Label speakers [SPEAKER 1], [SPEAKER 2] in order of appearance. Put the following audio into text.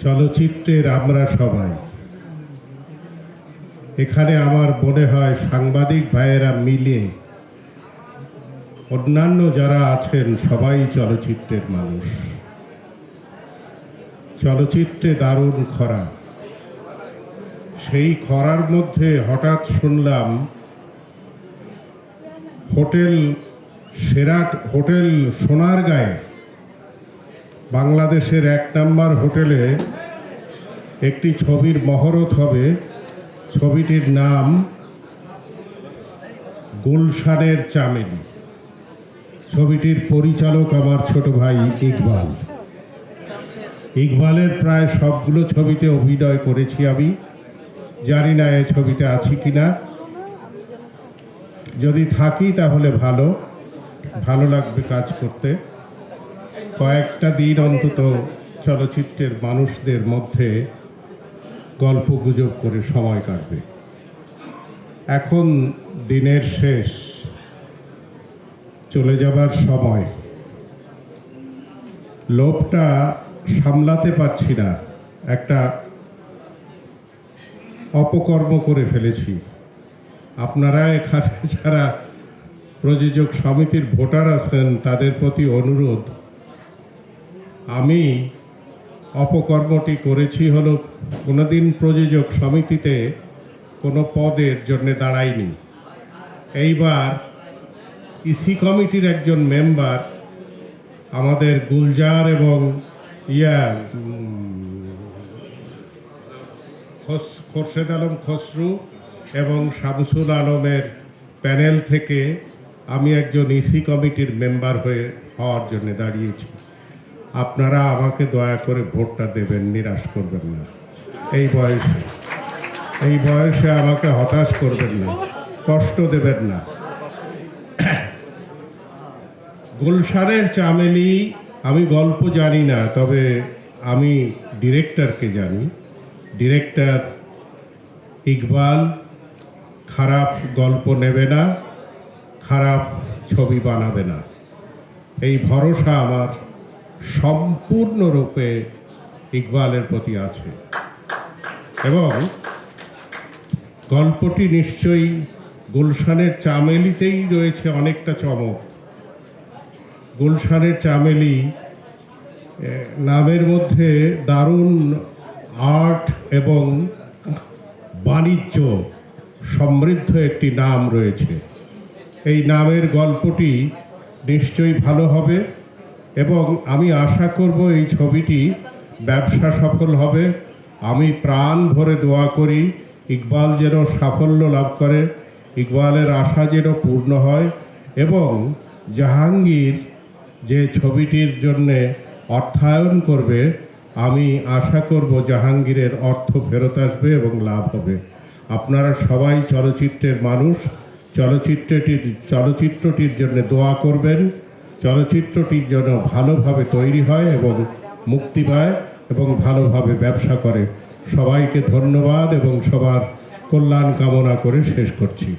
[SPEAKER 1] চলচ্চিত্রের আমরা সবাই এখানে আমার মনে হয় সাংবাদিক ভাইয়েরা মিলে অন্যান্য যারা আছেন সবাই চলচ্চিত্রের মানুষ। চলচ্চিত্রে দারুণ খরা, সেই খরার মধ্যে হঠাৎ শুনলাম হোটেল সোনারগাঁয়ে, বাংলাদেশের 1 নম্বর হোটেলে একটি ছবির মহরত হবে। ছবিটির নাম গুলশানের চামেলি। ছবিটির পরিচালক আমার ছোট ভাই ইকবাল। ইকবালের প্রায় সবগুলো ছবিতে অভিনয় করেছি আমি। জানি না এই ছবিতে আছি কিনা, যদি থাকি তাহলে ভালো লাগবে কাজ করতে। কয়েকটা দিন অন্তত চলচ্চিত্রের মানুষদের মধ্যে গল্প গুজব করে সময় কাটবে। এখন দিনের শেষ, চলে যাবার সময়। লোভটা সামলাতে পারছি না, একটা অপকর্ম করে ফেলেছি। আপনারা এখানে যারা প্রযোজক সমিতির ভোটার আছেন তাদের প্রতি অনুরোধ, আমি অপকর্মটি করেছি হলো কোনোদিন প্রযোজক সমিতিতে কোনো পদের জন্য দাঁড়াইনি। এইবার ইসি কমিটির একজন মেম্বার আমাদের গুলজার এবং খোরশেদ আলম খসরু এবং শামসুল আলমের প্যানেল থেকে আমি একজন ইসি কমিটির মেম্বার হওয়ার জন্য দাঁড়িয়েছি। আপনারা আমাকে দয়া করে ভোটটা দেবেন, নিরাশ করবেন না। এই বয়সে আমাকে হতাশ করবেন না, কষ্ট দেবেন না। গুলশানের চামেলি, আমি গল্প জানি না, তবে আমি ডিরেক্টরকে জানি। ডিরেক্টর ইকবাল খারাপ গল্প নেবে না, খারাপ ছবি বানাবে না, এই ভরসা আমার সম্পূর্ণরূপে ইকবালের প্রতি আছে। এবং গল্পটি নিশ্চয়ই গুলশানের চামেলিতেই রয়েছে অনেকটা চমক। গুলশানের চামেলি নামের মধ্যে দারুণ আর্ট এবং বাণিজ্য সমৃদ্ধ একটি নাম রয়েছে। এই নামের গল্পটি নিশ্চয়ই ভালো হবে এবং আমি আশা করব এই ছবিটি ব্যবসা সফল হবে। আমি প্রাণ ভরে দোয়া করি ইকবাল যেন সাফল্য লাভ করে, ইকবালের আশা যেন পূর্ণ হয় এবং জাহাঙ্গীর যে ছবিটির জন্যে অর্থায়ন করবে, আমি আশা করব জাহাঙ্গীরের অর্থ ফেরত আসবে এবং লাভ হবে। আপনারা সবাই চলচ্চিত্রের মানুষ, চলচ্চিত্রটির জন্য দোয়া করবেন। চলচ্চিত্রটি যেন ভালোভাবে তৈরি হয় এবং মুক্তি পায় এবং ভালোভাবে ব্যবসা করে। সবাইকে ধন্যবাদ এবং সবার কল্যাণ কামনা করে শেষ করছি।